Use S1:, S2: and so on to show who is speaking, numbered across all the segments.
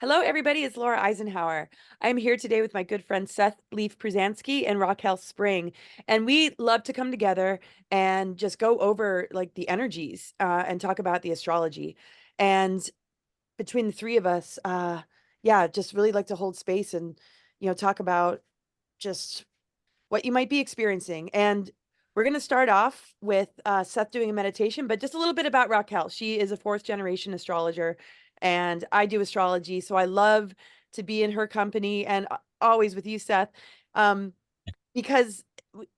S1: Hello, everybody. It's Laura Eisenhower. I'm here today with my good friend Seth Przansky and Raquel Spring, and we love to come together and just go over like the energies and talk about the astrology. And between the three of us, yeah, just really like to hold space and talk about just what you might be experiencing. And we're going to start off with Seth doing a meditation, but just a little bit about Raquel. She is a fourth generation astrologer, and I do astrology. So I love to be in her company and always with you, Seth, because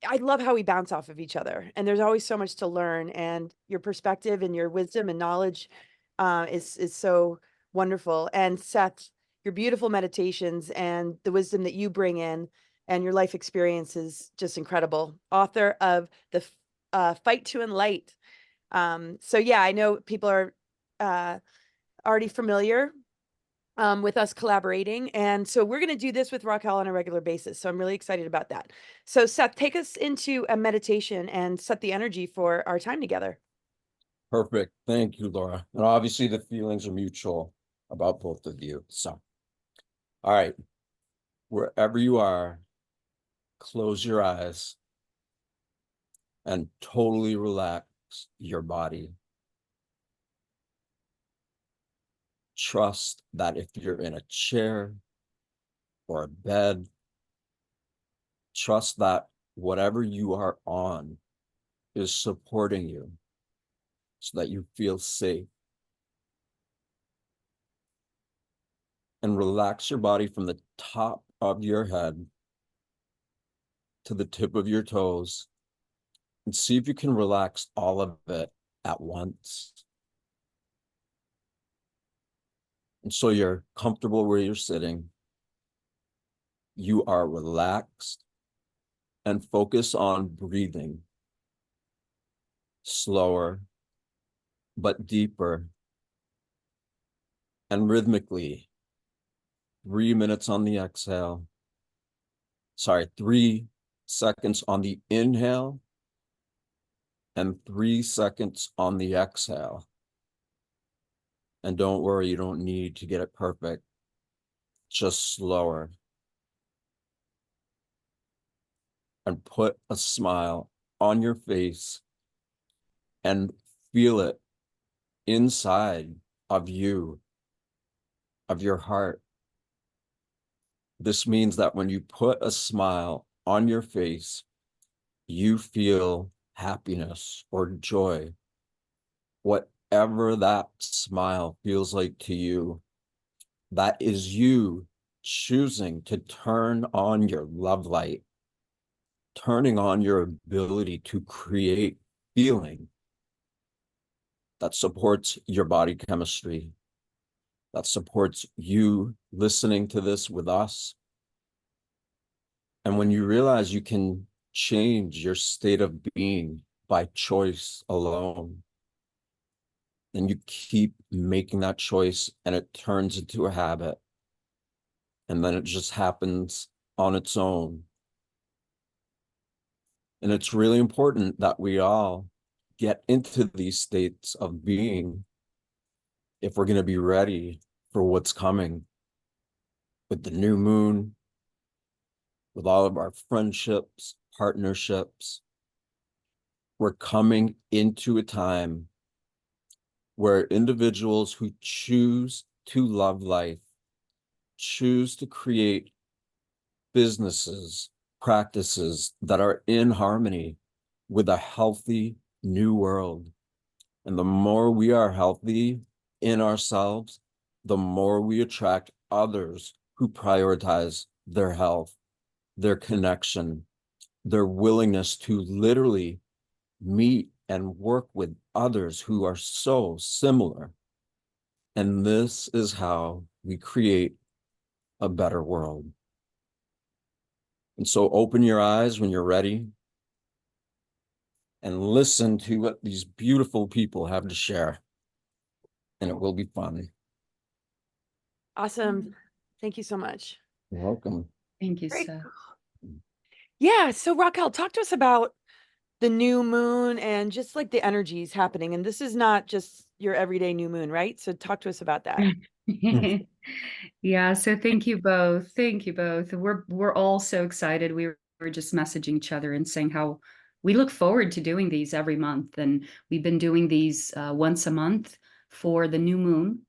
S1: I love how we bounce off of each other. And there's always so much to learn, and your perspective and your wisdom and knowledge is so wonderful. And Seth, your beautiful meditations and the wisdom that you bring in and your life experience is just incredible. Author of the Fight to Enlight. So yeah, I know people are already familiar with us collaborating. And so we're going to do this with Raquel on a regular basis. So I'm really excited about that. So Seth, take us into a meditation and set the energy for our time together.
S2: Perfect. Thank you, Laura. And obviously the feelings are mutual about both of you. So, all right, wherever you are, close your eyes and totally relax your body. Trust that if you're in a chair or a bed, trust that whatever you are on is supporting you so that you feel safe. And relax your body from the top of your head to the tip of your toes, and see if you can relax all of it at once. And so you're comfortable where you're sitting. You are relaxed and focus on breathing slower, but deeper and rhythmically. 3 minutes on the exhale. 3 seconds on the inhale and 3 seconds on the exhale. And don't worry, you don't need to get it perfect, just slower. And put a smile on your face and feel it inside of you, of your heart. This means that when you put a smile on your face, you feel happiness or joy. Whatever that smile feels like to you, that is you choosing to turn on your love light, turning on your ability to create feeling that supports your body chemistry, that supports you listening to this with us. And when you realize you can change your state of being by choice alone, then you keep making that choice and it turns into a habit. And then it just happens on its own. And it's really important that we all get into these states of being if we're going to be ready for what's coming with the new moon, with all of our friendships, partnerships. We're coming into a time where individuals who choose to love life, choose to create businesses, practices that are in harmony with a healthy new world. And the more we are healthy in ourselves, the more we attract others who prioritize their health, their connection, their willingness to literally meet and work with others who are so similar. And this is how we create a better world. And so open your eyes when you're ready and listen to what these beautiful people have to share. And it will be fun.
S1: Awesome. Thank you so much.
S2: You're welcome.
S3: Thank you,
S1: Great.
S3: Seth.
S1: Yeah. So Raquel, talk to us about the new moon and just like the energies happening. And this is not just your everyday new moon, right? So talk to us about that.
S3: Yeah, so thank you both. Thank you both. We're all so excited. We were just messaging each other and saying how we look forward to doing these every month. And we've been doing these once a month for the new moon.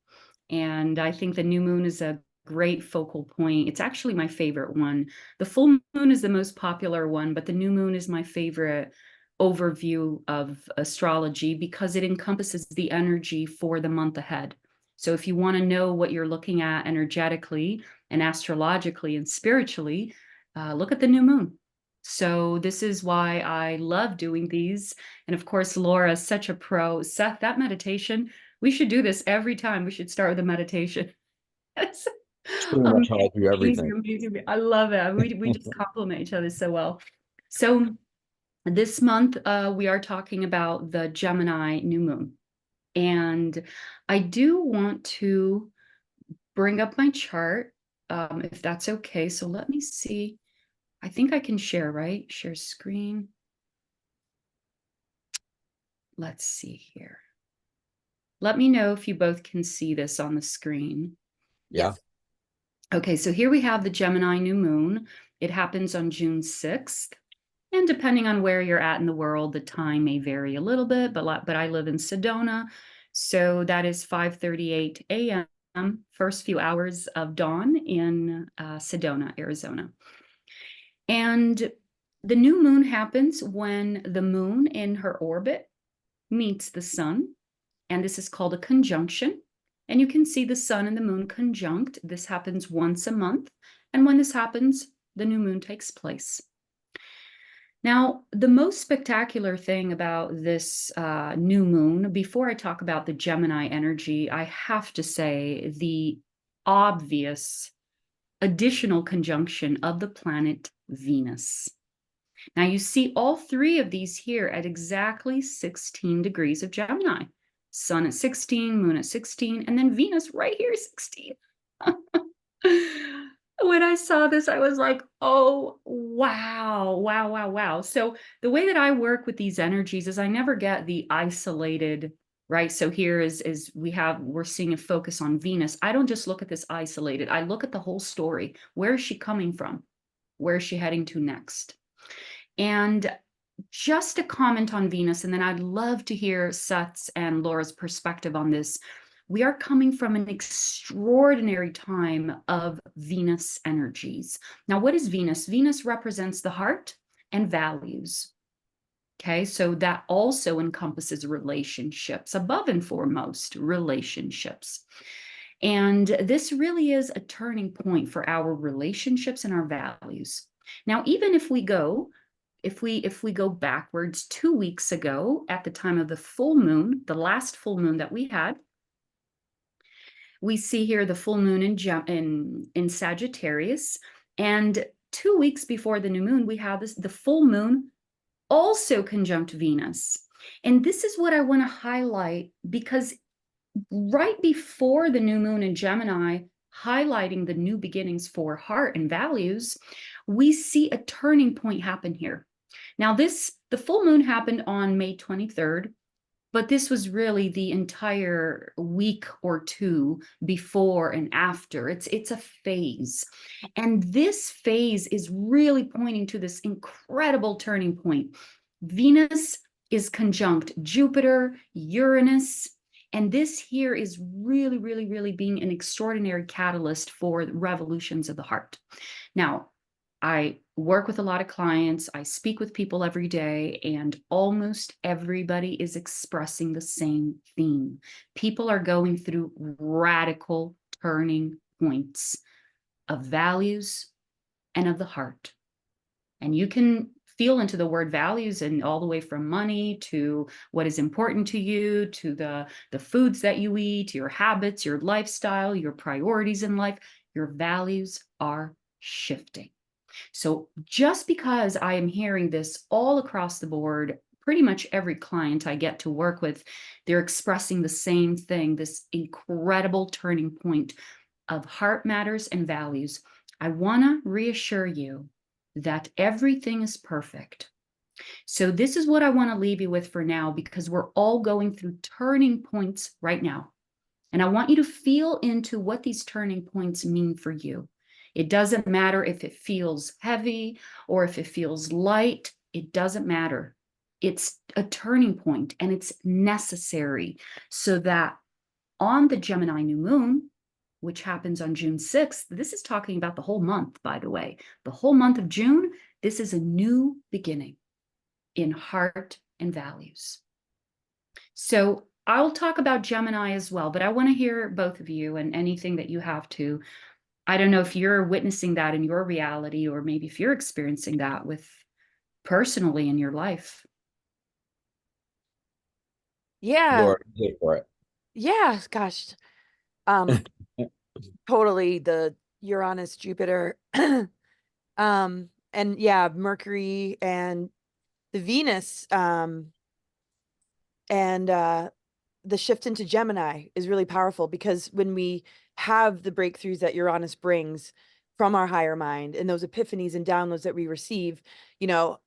S3: And I think the new moon is a great focal point. It's actually my favorite one. The full moon is the most popular one, but the new moon is my favorite overview of astrology because it encompasses the energy for the month ahead. So if you want to know what you're looking at energetically and astrologically and spiritually, look at the new moon. So this is why I love doing these. And of course, Laura is such a pro. Seth, that meditation, we should do this every time. We should start with a meditation. It's
S2: It's pretty much how I
S3: amazing,
S2: do everything.
S3: amazing, amazing. I love it. We just complement each other so well. So this month, we are talking about the Gemini new moon. And I do want to bring up my chart, if that's okay. So let me see. I think I can share, right? Share screen. Let's see here. Let me know if you both can see this on the screen.
S2: Yeah.
S1: Yes.
S3: Okay, so here we have the Gemini new moon. It happens on June 6th. And depending on where you're at in the world, the time may vary a little bit, but I live in Sedona. So that is 5:38 a.m., first few hours of dawn in Sedona, Arizona. And the new moon happens when the moon in her orbit meets the sun. And this is called a conjunction. And you can see the sun and the moon conjunct. This happens once a month. And when this happens, the new moon takes place. Now, the most spectacular thing about this new moon, before I talk about the Gemini energy, I have to say the obvious additional conjunction of the planet Venus. Now, you see all three of these here at exactly 16 degrees of Gemini. Sun at 16, moon at 16, and then Venus right here, 16. When I saw this, I was like, oh, wow, wow, wow, wow. So the way that I work with these energies is I never get the isolated, right? So here is we're seeing a focus on Venus. I don't just look at this isolated. I look at the whole story. Where is she coming from? Where is she heading to next? And just a comment on Venus, and then I'd love to hear Seth's and Laura's perspective on this. We are coming from an extraordinary time of Venus energies. Now, what is Venus? Venus represents the heart and values. Okay, so that also encompasses relationships, above and foremost, relationships. And this really is a turning point for our relationships and our values. Now, even if we go backwards 2 weeks ago at the time of the full moon, the last full moon that we had, we see here the full moon in Sagittarius. And 2 weeks before the new moon, we have the full moon also conjunct Venus. And this is what I want to highlight because right before the new moon in Gemini, highlighting the new beginnings for heart and values, we see a turning point happen here. Now, the full moon happened on May 23rd, but this was really the entire week or two before and after. It's a phase. And this phase is really pointing to this incredible turning point. Venus is conjunct Jupiter, Uranus, and this here is really, really, really being an extraordinary catalyst for revolutions of the heart. Now, I work with a lot of clients. I speak with people every day, and almost everybody is expressing the same theme. People are going through radical turning points of values and of the heart. And you can feel into the word values and all the way from money to what is important to you, to the foods that you eat, your habits, your lifestyle, your priorities in life. Your values are shifting. So just because I am hearing this all across the board, pretty much every client I get to work with, they're expressing the same thing, this incredible turning point of heart matters and values. I want to reassure you that everything is perfect. So this is what I want to leave you with for now, because we're all going through turning points right now. And I want you to feel into what these turning points mean for you. It doesn't matter if it feels heavy or if it feels light. It doesn't matter. It's a turning point and it's necessary so that on the Gemini new moon, which happens on June 6th, this is talking about the whole month, by the way. The whole month of June, this is a new beginning in heart and values. So I'll talk about Gemini as well, but I want to hear both of you and anything that you have to. I don't know if you're witnessing that in your reality, or maybe if you're experiencing that with personally in your life.
S1: Yeah.
S2: Laura, go for it.
S1: Yeah. Gosh. Totally the Uranus, Jupiter, and yeah, Mercury and the Venus, and the shift into Gemini is really powerful, because when we have the breakthroughs that Uranus brings from our higher mind and those epiphanies and downloads that we receive, you know,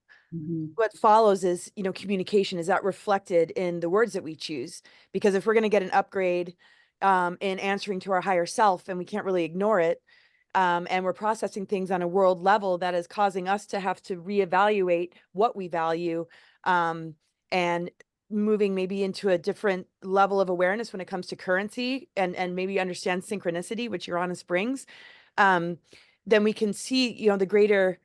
S1: what follows is, communication. Is that reflected in the words that we choose? Because if we're going to get an upgrade in answering to our higher self, and we can't really ignore it, and we're processing things on a world level that is causing us to have to reevaluate what we value, and moving maybe into a different level of awareness when it comes to currency, and maybe understand synchronicity, which Uranus brings, then we can see, the greater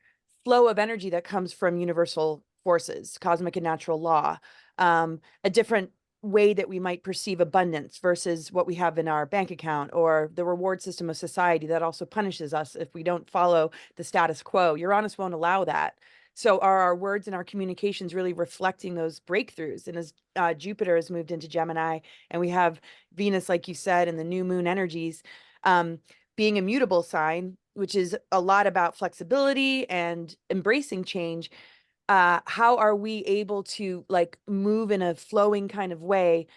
S1: flow of energy that comes from universal forces, cosmic and natural law, a different way that we might perceive abundance versus what we have in our bank account, or the reward system of society that also punishes us if we don't follow the status quo. Uranus won't allow that. So are our words and our communications really reflecting those breakthroughs? And as Jupiter has moved into Gemini, and we have Venus, like you said, and the new moon energies, being a mutable sign, which is a lot about flexibility and embracing change, how are we able to like move in a flowing kind of way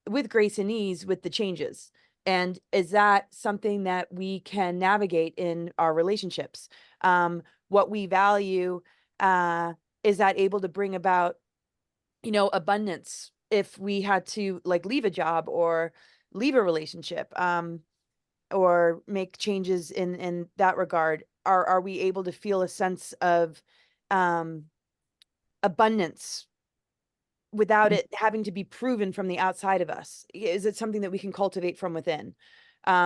S1: with grace and ease with the changes? And is that something that we can navigate in our relationships? What we value, is that able to bring about, abundance if we had to like leave a job or leave a relationship, or make changes in that regard? Are we able to feel a sense of abundance without it having to be proven from the outside of us? Is it something that we can cultivate from within?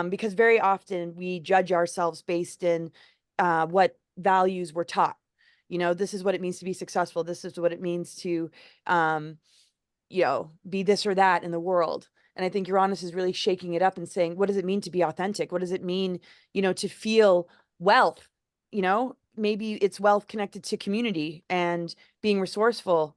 S1: Because very often we judge ourselves based in what values we're taught. This is what it means to be successful. This is what it means to, be this or that in the world. And I think Uranus is really shaking it up and saying, what does it mean to be authentic? What does it mean, to feel wealth? Maybe it's wealth connected to community and being resourceful,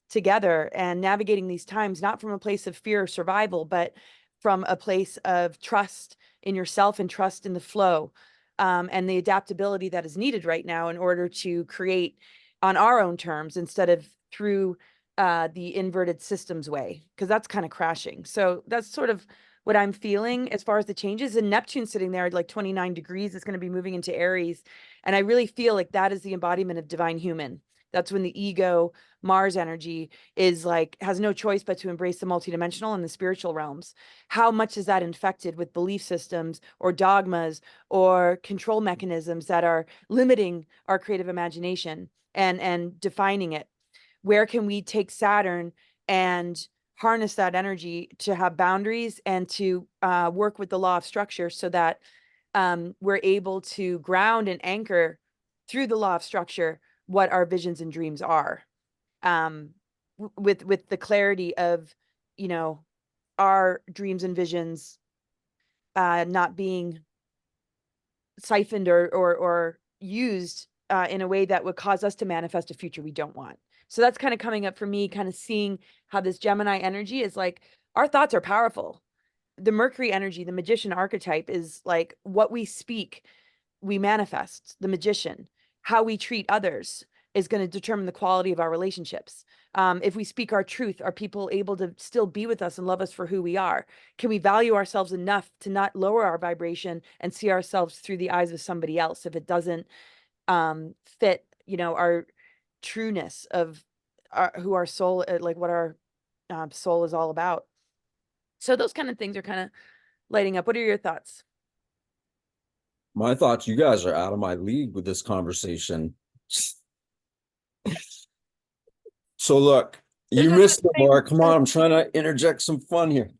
S1: together, and navigating these times, not from a place of fear or survival, but from a place of trust in yourself and trust in the flow, and the adaptability that is needed right now in order to create on our own terms instead of through the inverted systems way, because that's kind of crashing. So that's sort of what I'm feeling as far as the changes. And Neptune sitting there at like 29 degrees is going to be moving into Aries. And I really feel like that is the embodiment of divine human. That's when the ego, Mars energy, is like, has no choice but to embrace the multidimensional and the spiritual realms. How much is that infected with belief systems or dogmas or control mechanisms that are limiting our creative imagination and defining it? Where can we take Saturn and harness that energy to have boundaries and to work with the law of structure, so that we're able to ground and anchor through the law of structure what our visions and dreams are, with the clarity of, our dreams and visions not being siphoned or used in a way that would cause us to manifest a future we don't want. So that's kind of coming up for me, kind of seeing how this Gemini energy is like, our thoughts are powerful. The Mercury energy, the magician archetype, is like what we speak, we manifest. The magician, how we treat others is going to determine the quality of our relationships. If we speak our truth, are people able to still be with us and love us for who we are? Can we value ourselves enough to not lower our vibration and see ourselves through the eyes of somebody else if it doesn't fit, our trueness of who our soul, like what our soul is all about? So those kind of things are kind of lighting up. What are your thoughts?
S2: My thoughts, you guys are out of my league with this conversation. So look, you missed the mark. Come on, I'm trying to interject some fun here.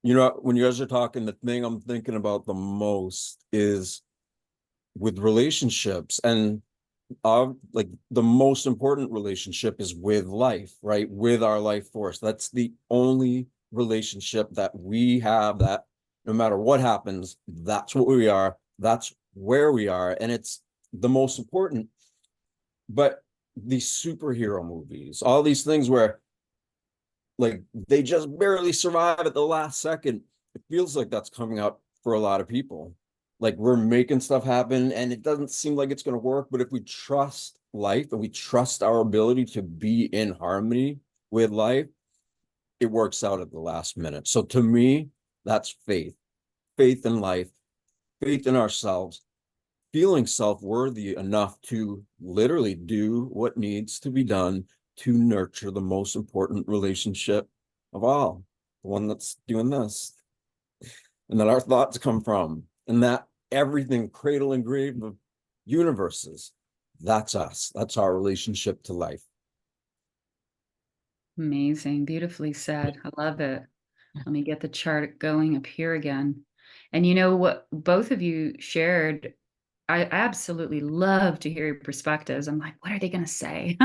S2: You know, when you guys are talking, the thing I'm thinking about the most is with relationships, and like the most important relationship is with life, right? With our life force. That's the only relationship that we have, that no matter what happens, that's what we are, that's where we are, and it's the most important. But these superhero movies, all these things where like they just barely survive at the last second, it feels like that's coming up for a lot of people. Like we're making stuff happen and it doesn't seem like it's going to work, but if we trust life and we trust our ability to be in harmony with life, it works out at the last minute. So to me, that's faith. Faith in life, faith in ourselves, feeling self-worthy enough to literally do what needs to be done to nurture the most important relationship of all, the one that's doing this, and that our thoughts come from, and that everything cradle and grave of universes, that's us. That's our relationship to life.
S3: Amazing. Beautifully said. I love it. Let me get the chart going up here again. And you know what both of you shared, I absolutely love to hear your perspectives. I'm like, what are they going to say?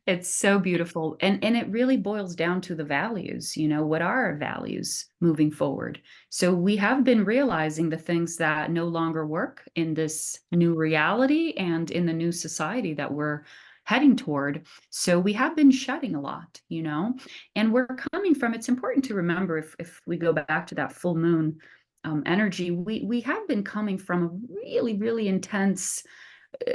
S3: It's so beautiful. And it really boils down to the values, you know, what are our values moving forward? So we have been realizing the things that no longer work in this new reality and in the new society that we're heading toward. So we have been shedding a lot, you know, and we're coming from, it's important to remember if we go back to that full moon energy, we have been coming from a really, really intense,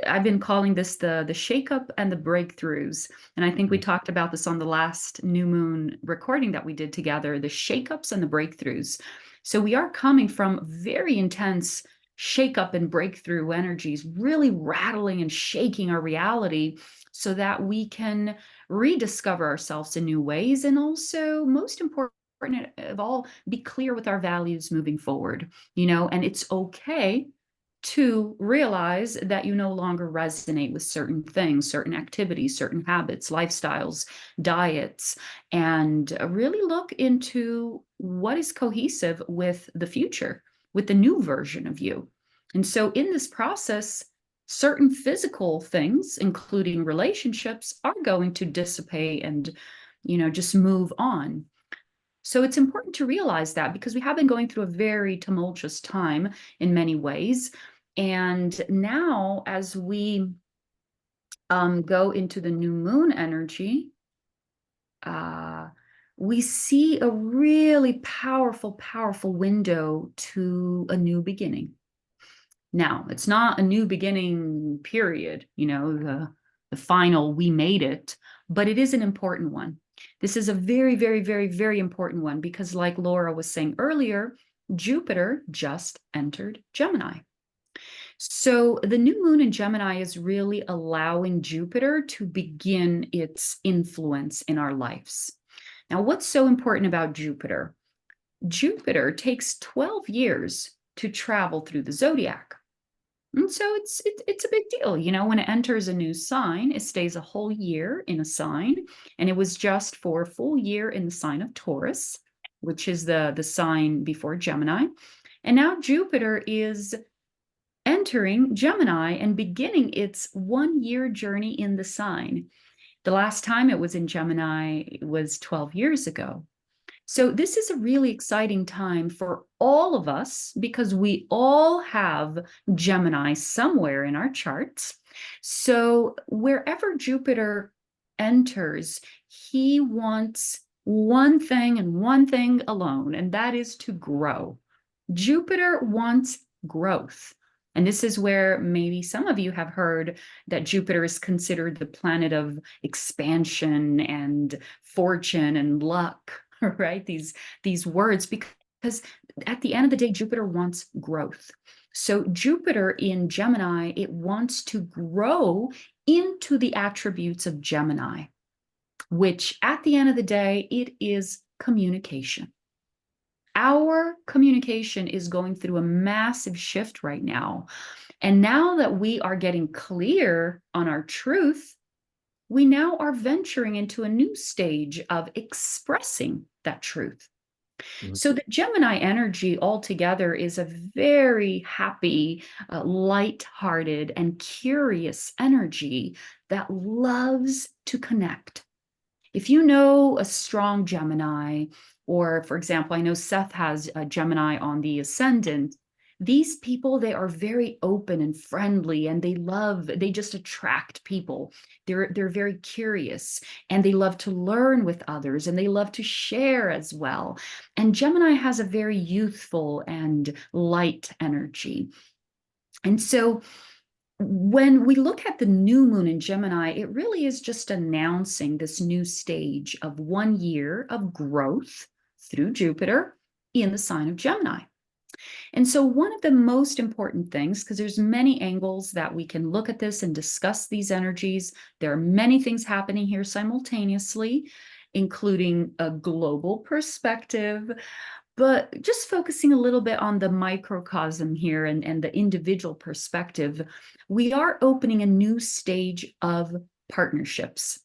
S3: I've been calling this the shakeup and the breakthroughs. And I think we talked about this on the last new moon recording that we did together, the shakeups and the breakthroughs. So we are coming from very intense shakeup and breakthrough energies, really rattling and shaking our reality so that we can rediscover ourselves in new ways. And also, most important of all, be clear with our values moving forward, you know, and it's okay to realize that you no longer resonate with certain things, certain activities, certain habits, lifestyles, diets, and really look into what is cohesive with the future, with the new version of you. And so in this process, certain physical things, including relationships, are going to dissipate and, you know, just move on. So it's important to realize that because we have been going through a very tumultuous time in many ways. And now, as we go into the new moon energy, we see a really powerful, powerful window to a new beginning. Now, it's not a new beginning, period, you know, the final, we made it, but it is an important one. This is a very, very, very, very important one because, like Laura was saying earlier, Jupiter just entered Gemini. So the new moon in Gemini is really allowing Jupiter to begin its influence in our lives. Now, what's so important about Jupiter? Jupiter takes 12 years to travel through the zodiac. And so it's a big deal, you know, when it enters a new sign, it stays a whole year in a sign, and it was just for a full year in the sign of Taurus, which is the sign before Gemini. And now Jupiter is entering Gemini and beginning its 1 year journey in the sign. The last time it was in Gemini was 12 years ago. So this is a really exciting time for all of us because we all have Gemini somewhere in our charts. So wherever Jupiter enters, he wants one thing and one thing alone, and that is to grow. Jupiter wants growth. And this is where maybe some of you have heard that Jupiter is considered the planet of expansion and fortune and luck. Right? These words, because at the end of the day, Jupiter wants growth. So Jupiter in Gemini, it wants to grow into the attributes of Gemini. which at the end of the day, it is communication. Our communication is going through a massive shift right now. And now that we are getting clear on our truth, we now are venturing into a new stage of expressing that truth. So the Gemini energy altogether is a very happy, light-hearted, and curious energy that loves to connect. If you know a strong Gemini, or for example, I know Seth has a Gemini on the ascendant, these people, they are very open and friendly, and they just attract people. They're very curious, and they love to learn with others, and they love to share as well. And Gemini has a very youthful and light energy. And so when we look at the new moon in Gemini, it really is just announcing this new stage of 1 year of growth through Jupiter in the sign of Gemini. And so one of the most important things, because there's many angles that we can look at this and discuss these energies, there are many things happening here simultaneously, including a global perspective, but just focusing a little bit on the microcosm here and the individual perspective, we are opening a new stage of partnerships.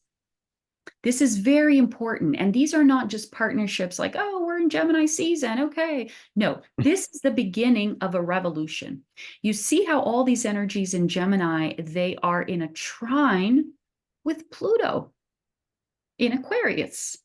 S3: This is very important. And these are not just partnerships like, oh, we're in Gemini season. Okay. No, this is the beginning of a revolution. You see how all these energies in Gemini, they are in a trine with Pluto in Aquarius.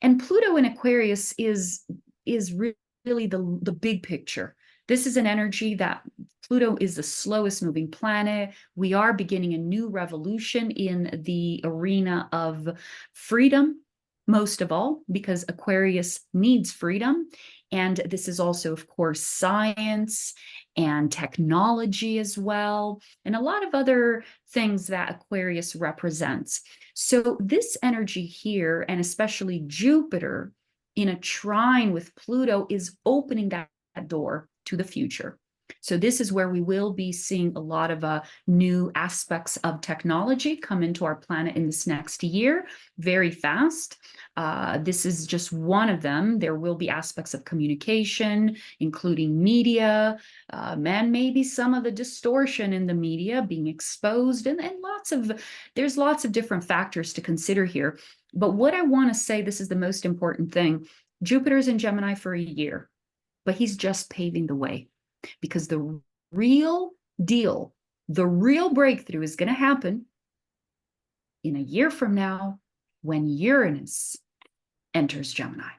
S3: And Pluto in Aquarius is really the big picture. This is an energy that Pluto is the slowest moving planet. We are beginning a new revolution in the arena of freedom, most of all, because Aquarius needs freedom. And this is also, of course, science and technology as well, and a lot of other things that Aquarius represents. So this energy here, and especially Jupiter in a trine with Pluto, is opening that door to the future. So this is where we will be seeing a lot of new aspects of technology come into our planet in this next year, very fast. This is just one of them. There will be aspects of communication, including media, and maybe some of the distortion in the media being exposed, and there's lots of different factors to consider here. But what I want to say, this is the most important thing. Jupiter's in Gemini for a year, but he's just paving the way, because the real deal, the real breakthrough is going to happen in a year from now when Uranus enters Gemini.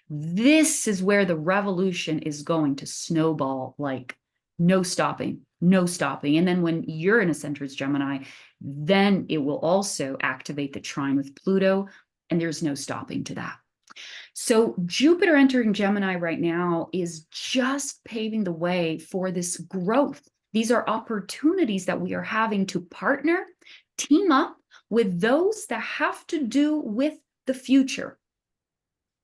S3: This is where the revolution is going to snowball like no stopping, no stopping. And then when Uranus enters Gemini, then it will also activate the trine with Pluto, and there's no stopping to that. So Jupiter entering Gemini right now is just paving the way for this growth. These are opportunities that we are having to partner, team up with those that have to do with the future,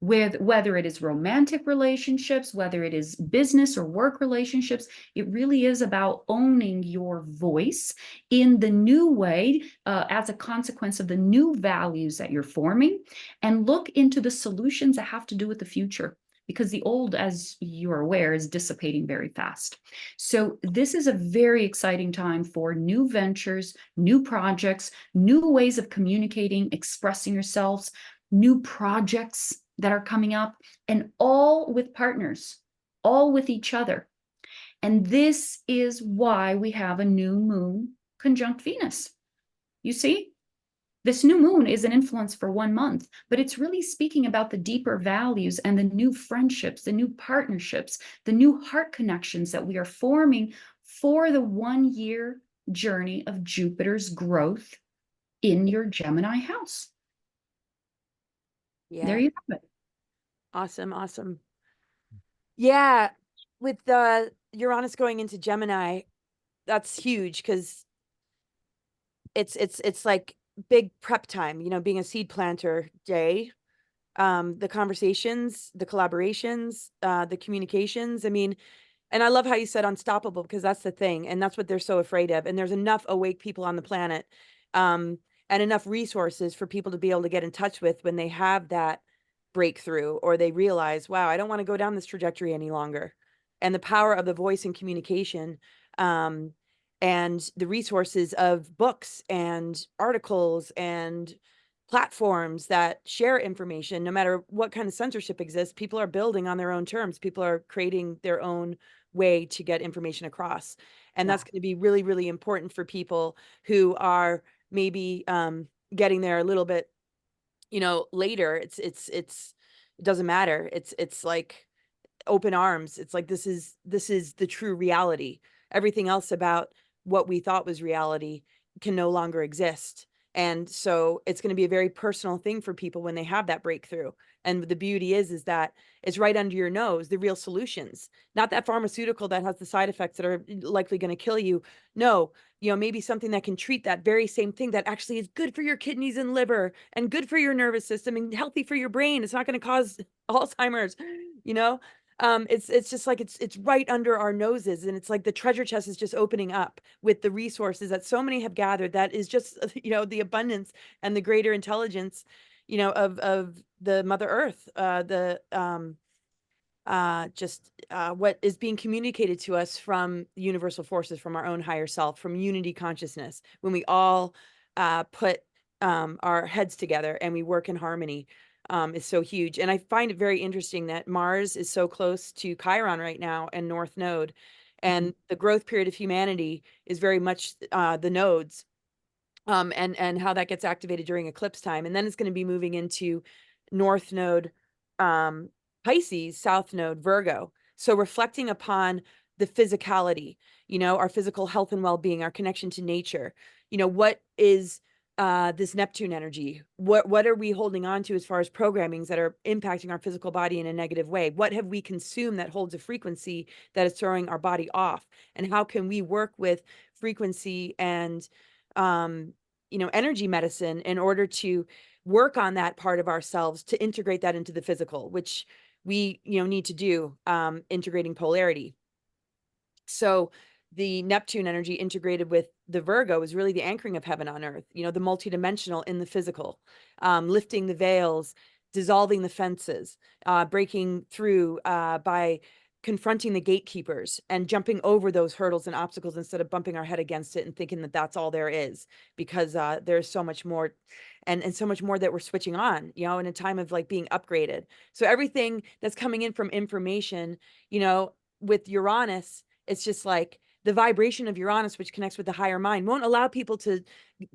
S3: with whether it is romantic relationships, whether it is business or work relationships. It really is about owning your voice in the new way, as a consequence of the new values that you're forming, and look into the solutions that have to do with the future, because the old, as you're aware, is dissipating very fast. So this is a very exciting time for new ventures, new projects, new ways of communicating, expressing yourselves, new projects that are coming up, and all with partners, all with each other. And this is why we have a new moon conjunct Venus. You see, this new moon is an influence for 1 month, but it's really speaking about the deeper values and the new friendships, the new partnerships, the new heart connections that we are forming for the 1 year journey of Jupiter's growth in your Gemini house.
S1: Yeah.
S3: There you have it.
S1: Awesome. Awesome. Yeah. With the Uranus going into Gemini, that's huge, because it's like big prep time, you know, being a seed planter day. The conversations, the collaborations, the communications. I mean, and I love how you said unstoppable, because that's the thing. And that's what they're so afraid of. And there's enough awake people on the planet. And and enough resources for people to be able to get in touch with when they have that breakthrough, or they realize, wow, I don't want to go down this trajectory any longer. And the power of the voice and communication, and the resources of books and articles and platforms that share information, no matter what kind of censorship exists, people are building on their own terms. People are creating their own way to get information across. And that's going to be really, really important for people who are maybe getting there a little bit, later. It doesn't matter. It's like open arms. It's like, this is the true reality. Everything else about what we thought was reality can no longer exist. And so it's going to be a very personal thing for people when they have that breakthrough. And the beauty is that it's right under your nose, the real solutions, not that pharmaceutical that has the side effects that are likely going to kill you. No, maybe something that can treat that very same thing, that actually is good for your kidneys and liver and good for your nervous system and healthy for your brain. It's not going to cause Alzheimer's, it's just like, it's right under our noses. And it's like the treasure chest is just opening up with the resources that so many have gathered. That is just, the abundance and the greater intelligence, of the Mother Earth, what is being communicated to us from universal forces, from our own higher self, from unity consciousness. When we all put our heads together and we work in harmony, is so huge. And I find it very interesting that Mars is so close to Chiron right now and North Node, and the growth period of humanity is very much the nodes, and how that gets activated during eclipse time. And then it's going to be moving into North Node, Pisces, South Node, Virgo. So reflecting upon the physicality, our physical health and well-being, our connection to nature. What is this Neptune energy? What are we holding on to as far as programmings that are impacting our physical body in a negative way? What have we consumed that holds a frequency that is throwing our body off? And how can we work with frequency and energy medicine in order to work on that part of ourselves, to integrate that into the physical, which we need to do, integrating polarity. So the Neptune energy integrated with the Virgo is really the anchoring of heaven on earth, the multidimensional in the physical, lifting the veils, dissolving the fences, breaking through by confronting the gatekeepers and jumping over those hurdles and obstacles instead of bumping our head against it and thinking that that's all there is, because there's so much more, and so much more that we're switching on, in a time of like being upgraded. So everything that's coming in from information, with Uranus, it's just like the vibration of Uranus, which connects with the higher mind, won't allow people to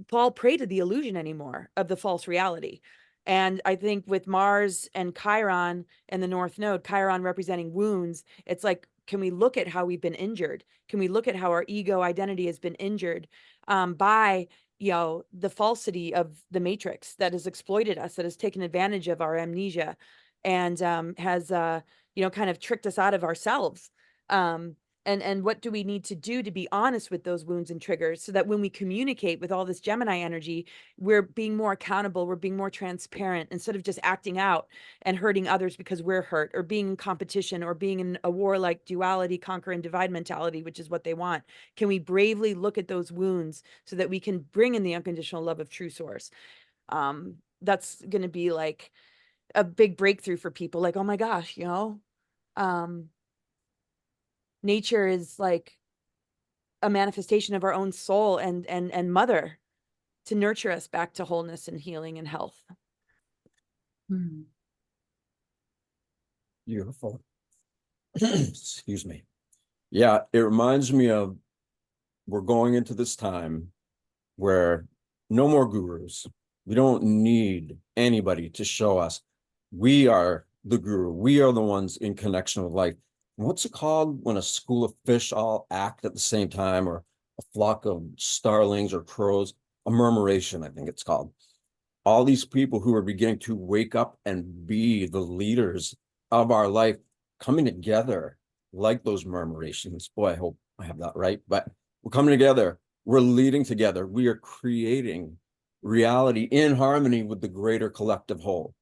S1: fall prey to the illusion anymore of the false reality. And I think with Mars and Chiron and the North Node, Chiron representing wounds, it's like, can we look at how we've been injured? Can we look at how our ego identity has been injured by, the falsity of the matrix that has exploited us, that has taken advantage of our amnesia, and has, kind of tricked us out of ourselves. And what do we need to do to be honest with those wounds and triggers, so that when we communicate with all this Gemini energy, we're being more accountable, we're being more transparent, instead of just acting out and hurting others because we're hurt, or being in competition, or being in a warlike duality, conquer and divide mentality, which is what they want. Can we bravely look at those wounds so that we can bring in the unconditional love of true source? That's going to be like a big breakthrough for people. Like, oh my gosh, nature is like a manifestation of our own soul and mother, to nurture us back to wholeness and healing and health.
S2: Beautiful. Excuse me. Yeah, it reminds me of, we're going into this time where no more gurus. We don't need anybody to show us. We are the guru. We are the ones in connection with life. What's it called when a school of fish all act at the same time, or a flock of starlings or crows? A murmuration, I think it's called. All these people who are beginning to wake up and be the leaders of our life, coming together like those murmurations. Boy, I hope I have that right. But we're coming together. We're leading together. We are creating reality in harmony with the greater collective whole.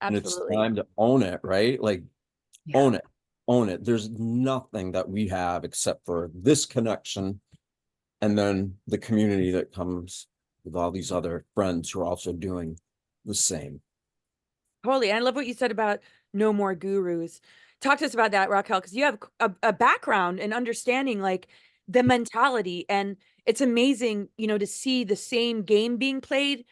S2: And it's time to own it, right? Like, own it. There's nothing that we have except for this connection And then the community that comes with all these other friends who are also doing the same.
S1: Totally. I love what you said about no more gurus. Talk to us about that, Raquel, because you have a background in understanding like the mentality, and it's amazing, you know, to see the same game being played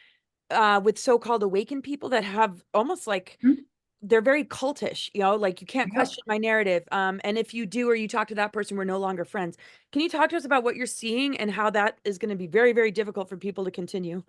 S1: with so-called awakened people that have almost like
S3: Mhm.
S1: they're very cultish, you know, like you can't
S3: Yep.
S1: question my narrative. And if you do, or you talk to that person, we're no longer friends. Can you talk to us about what you're seeing and how that is going to be very, very difficult for people to continue?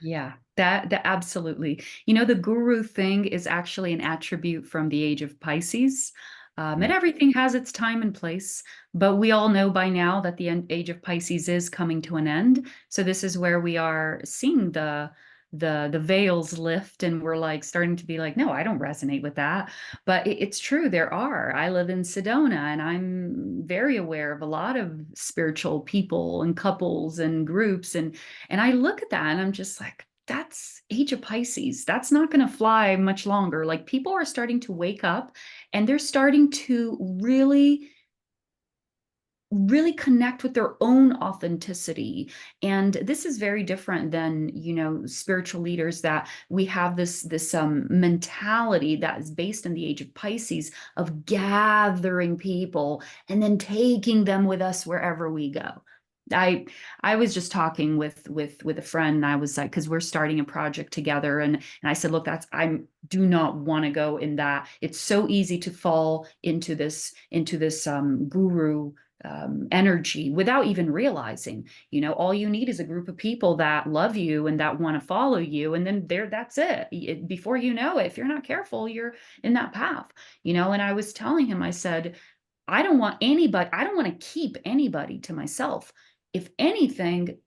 S3: Yeah, that absolutely. You know, the guru thing is actually an attribute from the age of Pisces. And everything has its time and place, but we all know by now that the age of Pisces is coming to an end. So this is where we are seeing the veils lift, and we're like starting to be like, no, I don't resonate with that. But it's true, there are. I live in Sedona, and I'm very aware of a lot of spiritual people and couples and groups, and I look at that and I'm just like, that's age of Pisces. That's not going to fly much longer. Like people are starting to wake up, and they're starting to really connect with their own authenticity. And this is very different than, you know, spiritual leaders, that we have this mentality that is based in the age of Pisces of gathering people and then taking them with us wherever we go. I was just talking with a friend, and I was like, because we're starting a project together, and I said, look, I do not want to go in that. It's so easy to fall into this guru energy without even realizing. You know, all you need is a group of people that love you and that want to follow you, and then that's it. Before you know it, if you're not careful, you're in that path. You know, and I was telling him, I said, I don't want to keep anybody to myself. If anything,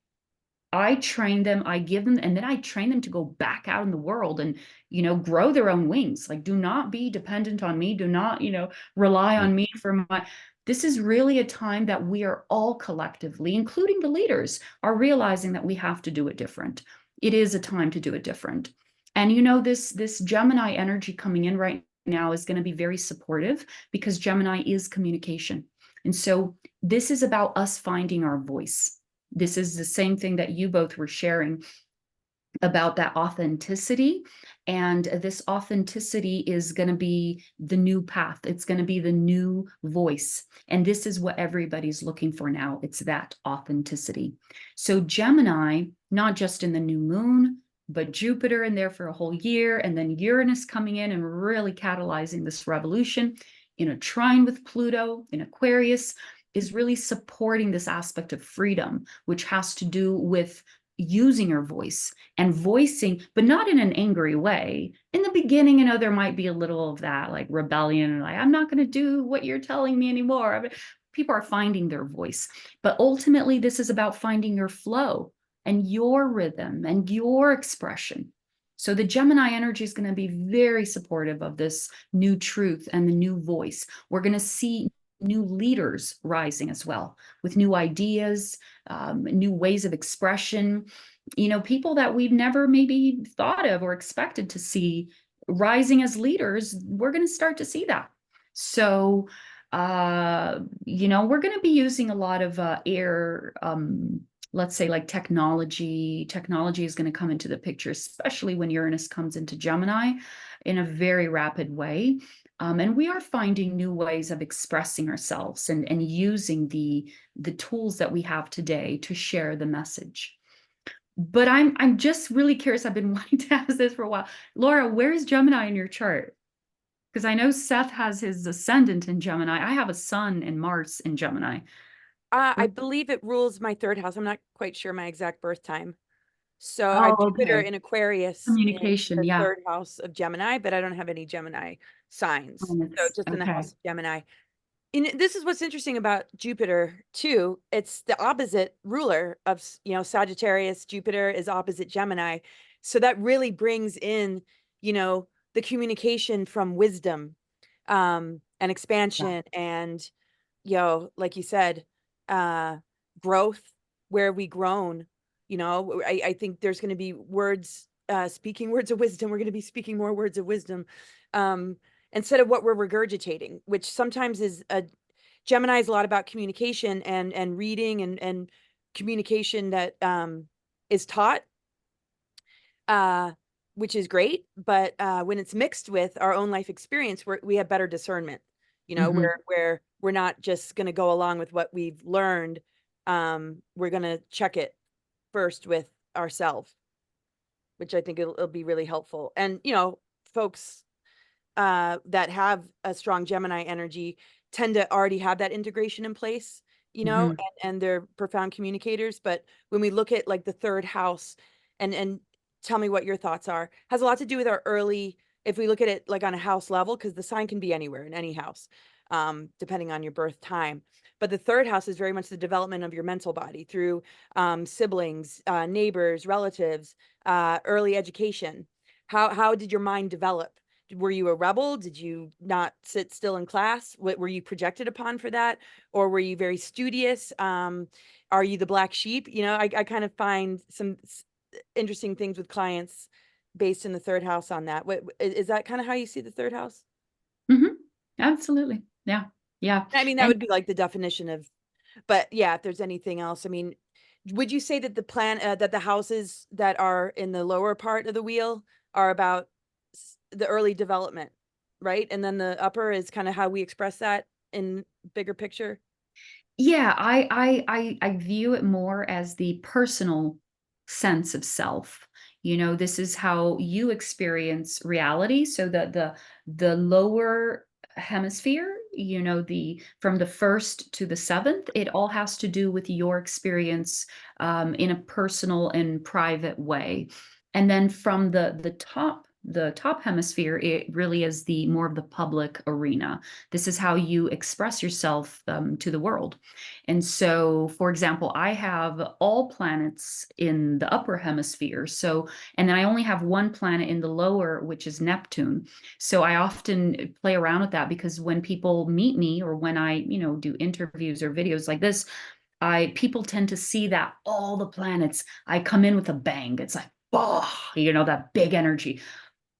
S3: I train them, I give them, and then I train them to go back out in the world and, you know, grow their own wings. Like, do not be dependent on me. Do not, you know, rely on me for my. This is really a time that we are all collectively, including the leaders, are realizing that we have to do it different. It is a time to do it different. And, you know, this Gemini energy coming in right now is going to be very supportive, because Gemini is communication. And so this is about us finding our voice. This is the same thing that you both were sharing about that authenticity. And this authenticity is going to be the new path. It's going to be the new voice. And this is what everybody's looking for now. It's that authenticity. So Gemini, not just in the new moon, but Jupiter in there for a whole year, and then Uranus coming in and really catalyzing this revolution in a trine with Pluto in Aquarius, is really supporting this aspect of freedom, which has to do with using your voice and voicing, but not in an angry way. In the beginning, you know, there might be a little of that, like rebellion, and like, I'm not going to do what you're telling me anymore. I mean, people are finding their voice, but ultimately this is about finding your flow and your rhythm and your expression. So the Gemini energy is going to be very supportive of this new truth and the new voice. We're going to see new leaders rising as well, with new ideas, new ways of expression. You know, people that we've never maybe thought of or expected to see rising as leaders. We're going to start to see that. So, you know, we're going to be using a lot of air. Let's say like technology is going to come into the picture, especially when Uranus comes into Gemini in a very rapid way. And we are finding new ways of expressing ourselves and using the tools that we have today to share the message. But I'm just really curious. I've been wanting to ask this for a while. Laura, where's Gemini in your chart? Because I know Seth has his ascendant in Gemini. I have a sun and Mars in Gemini.
S1: I believe it rules my third house. I'm not quite sure my exact birth time. So I have
S3: Oh,
S1: Jupiter
S3: okay.
S1: in Aquarius in
S3: Communication,
S1: the
S3: yeah.
S1: third house of Gemini, but I don't have any Gemini signs. So just in the
S3: Okay.
S1: house of Gemini. And this is what's interesting about Jupiter too. It's the opposite ruler of, you know, Sagittarius. Jupiter is opposite Gemini. So that really brings in, you know, the communication from wisdom, and
S3: Yeah.
S1: expansion, and, you know, like you said, uh, growth where we grown. You know, I think there's going to be words, speaking words of wisdom. We're going to be speaking more words of wisdom. Instead of what we're regurgitating, which sometimes is a Gemini is a lot about communication and reading and communication that is taught, which is great, but when it's mixed with our own life experience, we have better discernment. You know,
S3: Mhm.
S1: where we're not just going to go along with what we've learned. We're going to check it first with ourselves, which I think it'll be really helpful. And, you know, folks that have a strong Gemini energy tend to already have that integration in place, you know,
S3: Mhm.
S1: and they're profound communicators. But when we look at like the third house, and tell me what your thoughts are, has a lot to do with our early, if we look at it like on a house level, because the sign can be anywhere in any house, depending on your birth time. But the third house is very much the development of your mental body through siblings, neighbors, relatives, early education. How did your mind develop? Were you a rebel? Did you not sit still in class? What were you projected upon for that? Or were you very studious? Are you the black sheep? You know, I kind of find some interesting things with clients based in the third house on that. What is that kind of how you see the third house?
S3: Mhm. Absolutely. Yeah. Yeah.
S1: I mean, that
S3: And
S1: would be like the definition of, but yeah, if there's anything else, I mean, would you say that the plan, that the houses that are in the lower part of the wheel are about the early development, right? And then the upper is kind of how we express that in bigger picture.
S3: yeah, I view it more as the personal sense of self. You know, this is how you experience reality. So the lower hemisphere, you know, the from the first to the seventh, it all has to do with your experience in a personal and private way. And then from the top hemisphere, it really is the more of the public arena. This is how you express yourself to the world. And so, for example, I have all planets in the upper hemisphere. So, and then I only have one planet in the lower, which is Neptune. So I often play around with that because when people meet me or when I, you know, do interviews or videos like this, I people tend to see that all the planets, I come in with a bang. It's like, oh, you know, that big energy.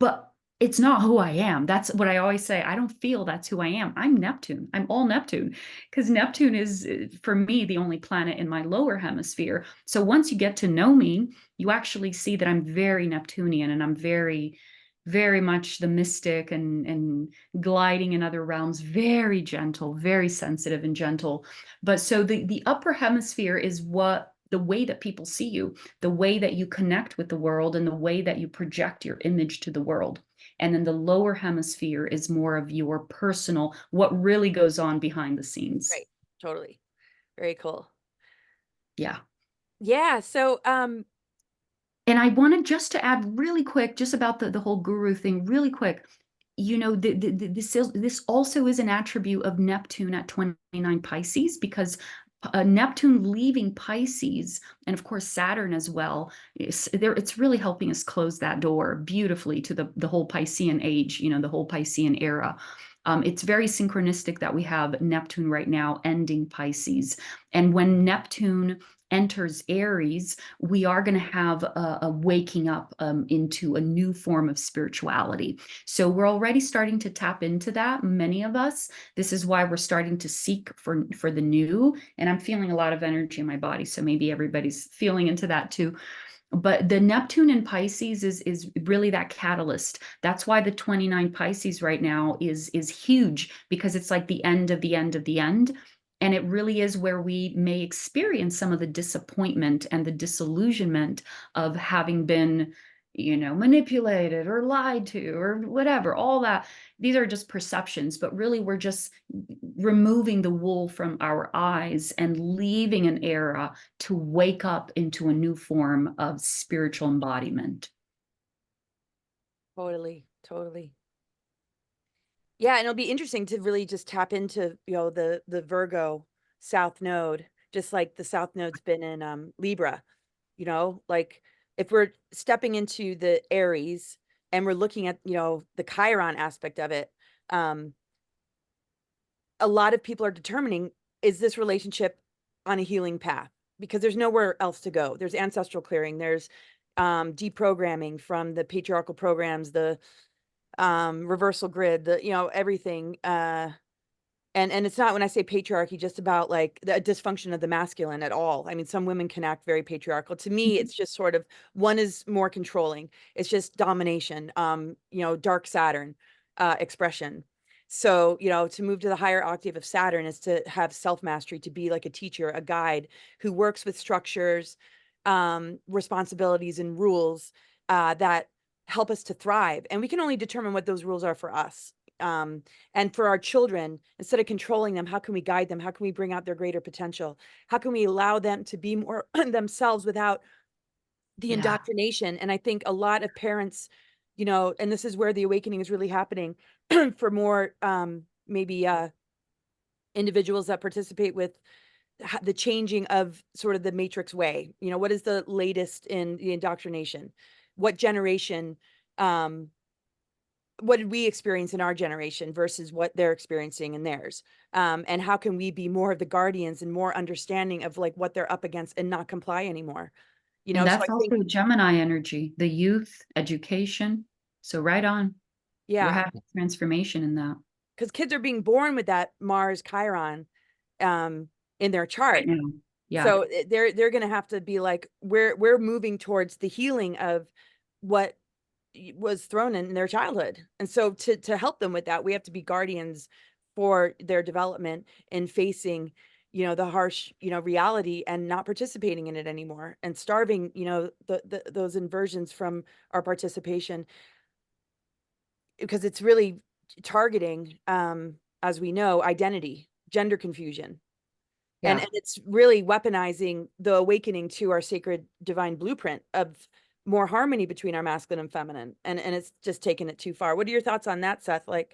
S3: But it's not who I am. That's what I always say. I don't feel that's who I am. I'm Neptune. I'm all Neptune because Neptune is, for me, the only planet in my lower hemisphere. So once you get to know me, you actually see that I'm very Neptunian and I'm very, very much the mystic and gliding in other realms, very gentle, very sensitive and gentle. But so the upper hemisphere is what the way that people see you, the way that you connect with the world, and the way that you project your image to the world. And then the lower hemisphere is more of your personal, what really goes on behind the scenes.
S1: Right. Totally. Very cool.
S3: Yeah.
S1: Yeah. So,
S3: And I wanted just to add really quick, just about the whole guru thing, really quick. You know, this also is an attribute of Neptune at 29 Pisces because Neptune leaving Pisces, and of course Saturn as well, it's really helping us close that door beautifully to the whole Piscean age, you know, the whole Piscean era. It's very synchronistic that we have Neptune right now ending Pisces. And when Neptune enters Aries, we are going to have a waking up into a new form of spirituality. So we're already starting to tap into that, many of us. This is why we're starting to seek for the new. And I'm feeling a lot of energy in my body. So maybe everybody's feeling into that too. But the Neptune in Pisces is really that catalyst. That's why the 29 Pisces right now is huge because it's like the end of the end of the end. And it really is where we may experience some of the disappointment and the disillusionment of having been, you know, manipulated or lied to or whatever, all that. These are just perceptions, but really we're just removing the wool from our eyes and leaving an era to wake up into a new form of spiritual embodiment.
S1: totally, totally. Yeah, and it'll be interesting to really just tap into, you know, the Virgo South Node, just like the South Node's been in Libra, you know, like if we're stepping into the Aries and we're looking at, you know, the Chiron aspect of it, um, a lot of people are determining, is this relationship on a healing path? Because there's nowhere else to go. There's ancestral clearing, there's deprogramming from the patriarchal programs, the reversal grid, the, you know, everything. And it's not, when I say patriarchy, just about like the dysfunction of the masculine at all. I mean, some women can act very patriarchal. To me, it's just sort of, one is more controlling. It's just domination, dark Saturn expression. So, to move to the higher octave of Saturn is to have self-mastery, to be like a teacher, a guide who works with structures, responsibilities and rules that help us to thrive. And we can only determine what those rules are for us. And for our children, instead of controlling them, how can we guide them? How can we bring out their greater potential? How can we allow them to be more themselves without the indoctrination? And I think a lot of parents, and this is where the awakening is really happening for more maybe individuals that participate with the changing of sort of the matrix way. What is the latest in the indoctrination? What generation, what did we experience in our generation versus what they're experiencing in theirs? And how can we be more of the guardians and more understanding of like what they're up against and not comply anymore?
S3: And
S1: So
S3: that's
S1: I
S3: also
S1: think,
S3: Gemini energy, the youth, education. So right on. We're
S1: yeah,
S3: having transformation in that
S1: because kids are being born with that Mars Chiron in their chart.
S3: right now. Yeah.
S1: So they're going to have to be like, we're moving towards the healing of what was thrown in their childhood. And so to help them with that, we have to be guardians for their development in facing, the harsh, reality and not participating in it anymore and starving, those inversions from our participation, because it's really targeting, as we know, identity, gender confusion.
S3: Yeah.
S1: And it's really weaponizing the awakening to our sacred divine blueprint of more harmony between our masculine and feminine. And it's just taken it too far. What are your thoughts on that, Seth? Like,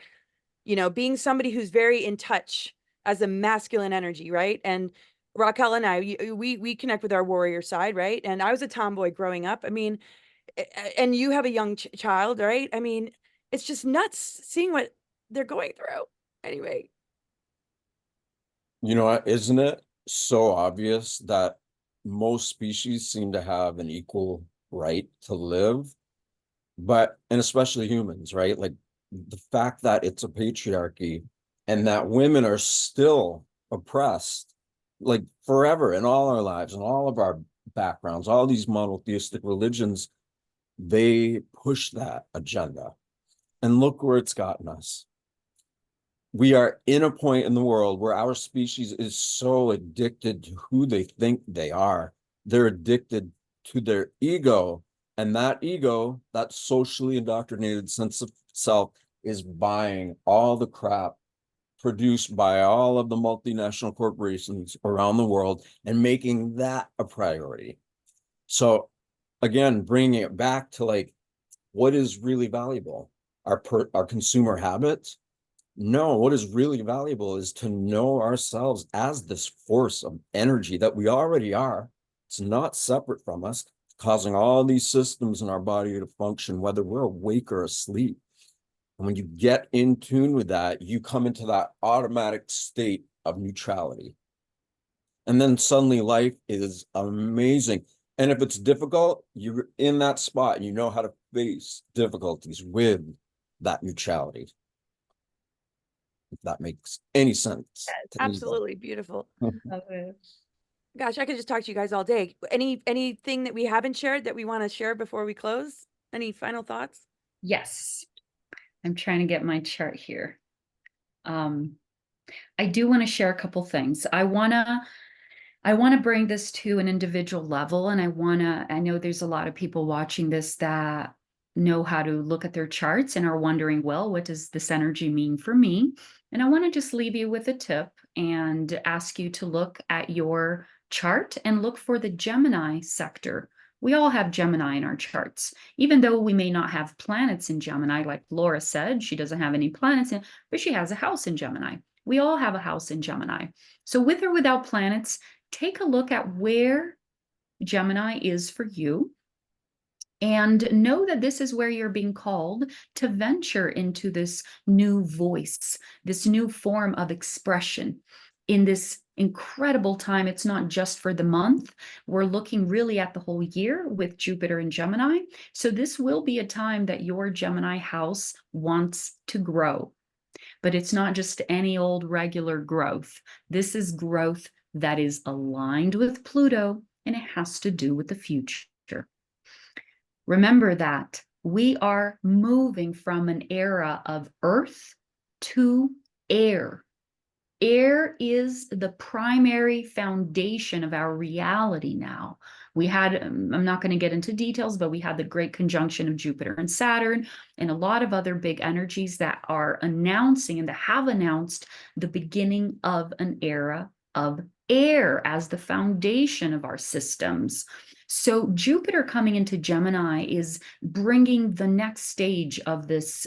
S1: being somebody who's very in touch as a masculine energy, right? And Raquel and I, we connect with our warrior side, right? And I was a tomboy growing up. I mean, and you have a young child, right? I mean, it's just nuts seeing what they're going through. Anyway.
S2: You know what, isn't it so obvious that most species seem to have an equal right to live? And especially humans, right? Like the fact that it's a patriarchy and that women are still oppressed, like forever in all our lives and all of our backgrounds, all these monotheistic religions, they push that agenda. And look where it's gotten us. We are in a point in the world where our species is so addicted to who they think they are. They're addicted to their ego. And that ego, that socially indoctrinated sense of self, is buying all the crap produced by all of the multinational corporations around the world and making that a priority. So again, bringing it back to like, what is really valuable? Our consumer habits? No, what is really valuable is to know ourselves as this force of energy that we already are. It's not separate from us, causing all these systems in our body to function, whether we're awake or asleep. And when you get in tune with that, you come into that automatic state of neutrality. And then suddenly life is amazing. And if it's difficult, you're in that spot and you know how to face difficulties with that neutrality. If that makes any sense.
S1: Absolutely beautiful. Gosh, I could just talk to you guys all day. Anything that we haven't shared that we want to share before we close? Any final thoughts?
S3: Yes. I'm trying to get my chart here. I do want to share a couple things. I want to bring this to an individual level, and I know there's a lot of people watching this that know how to look at their charts and are wondering, well, what does this energy mean for me? And I want to just leave you with a tip and ask you to look at your chart and look for the Gemini sector. We all have Gemini in our charts, even though we may not have planets in Gemini. Like Laura said, she doesn't have any planets in, but she has a house in Gemini. We all have a house in Gemini. So with or without planets, take a look at where Gemini is for you and know that this is where you're being called to venture into this new voice, this new form of expression in this incredible time. It's not just for the month. We're looking really at the whole year with Jupiter and Gemini. So this will be a time that your Gemini house wants to grow. but it's not just any old regular growth. This is growth that is aligned with Pluto, and it has to do with the future. Remember that we are moving from an era of earth to air. Air is the primary foundation of our reality now. We had, I'm not going to get into details, but we had the great conjunction of Jupiter and Saturn and a lot of other big energies that are announcing and that have announced the beginning of an era of air as the foundation of our systems. So Jupiter coming into Gemini is bringing the next stage of this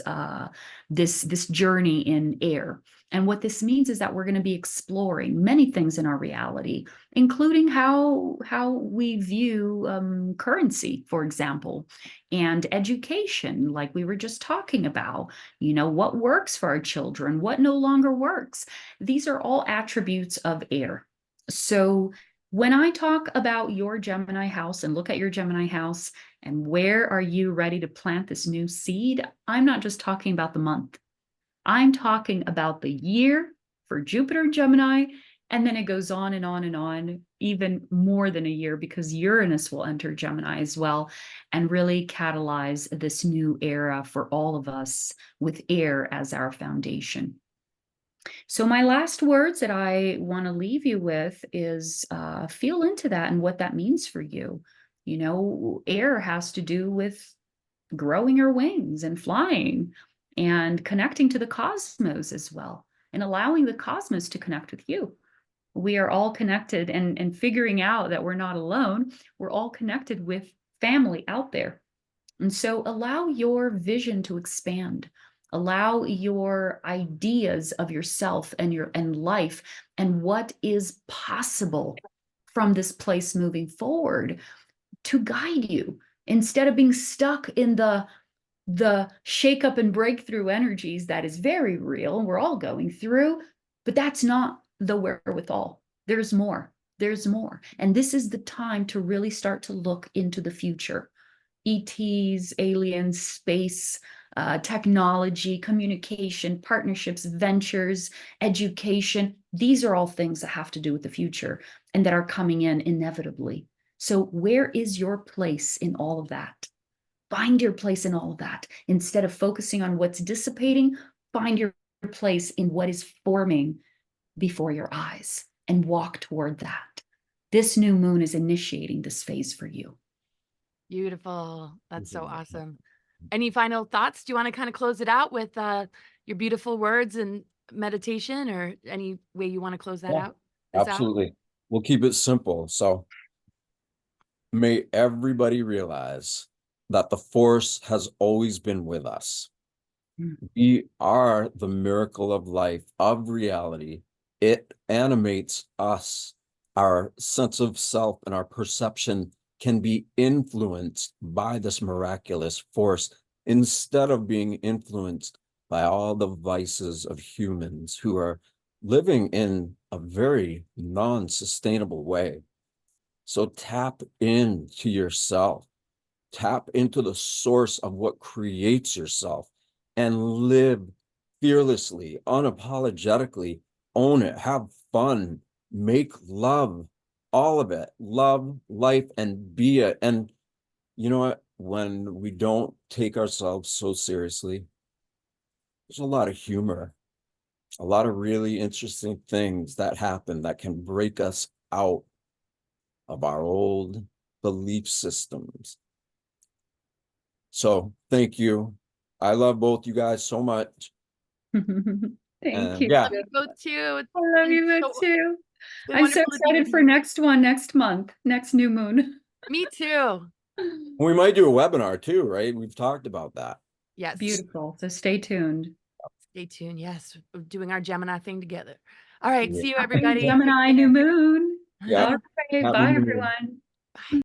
S3: journey in air. And what this means is that we're going to be exploring many things in our reality, including how we view currency, for example, and education, like we were just talking about. You know, what works for our children, what no longer works. These are all attributes of air. So when I talk about your Gemini house and look at your Gemini house and where are you ready to plant this new seed, I'm not just talking about the month. I'm talking about the year for Jupiter and Gemini, and then it goes on and on and on, even more than a year, because Uranus will enter Gemini as well and really catalyze this new era for all of us with air as our foundation. So my last words that I want to leave you with is feel into that and what that means for you. You know, air has to do with growing your wings and flying and connecting to the cosmos as well, and allowing the cosmos to connect with you. We are all connected, and figuring out that we're not alone. We're all connected with family out there. And so allow your vision to expand. Allow your ideas of yourself and life and what is possible from this place moving forward to guide you, instead of being stuck in the shake up and breakthrough energies that is very real and we're all going through, but that's not the wherewithal. There's more. There's more. And this is the time to really start to look into the future. ETs, aliens, space, technology, communication, partnerships, ventures, education. These are all things that have to do with the future and that are coming in inevitably. So where is your place in all of that? Find your place in all of that. Instead of focusing on what's dissipating, find your place in what is forming before your eyes and walk toward that. This new moon is initiating this phase for you.
S1: Beautiful. That's so awesome. Any final thoughts? Do you want to kind of close it out with your beautiful words and meditation, or any way you want to close that out?
S2: Absolutely. We'll keep it simple. So may everybody realize that the force has always been with us. We are the miracle of life, of reality. It animates us. Our sense of self and our perception can be influenced by this miraculous force instead of being influenced by all the vices of humans who are living in a very non-sustainable way. So tap into yourself. Tap into the source of what creates yourself and live fearlessly, unapologetically. Own it, have fun, make love, all of it. Love, life, and be it. And you know what? When we don't take ourselves so seriously, there's a lot of humor, a lot of really interesting things that happen that can break us out of our old belief systems. So thank you. I love both you guys so much.
S3: Thank you.
S2: Yeah.
S1: I love you both too.
S3: I love you both too. I'm so excited for next month, next new moon.
S1: Me too.
S2: We might do a webinar too, right? We've talked about that.
S1: Yes.
S3: Beautiful. So stay tuned.
S1: Stay tuned. Yes. We're doing our Gemini thing together. All right. See you, everybody.
S3: Gemini, new moon.
S2: Yeah.
S3: All right. Bye, everyone.
S1: Bye.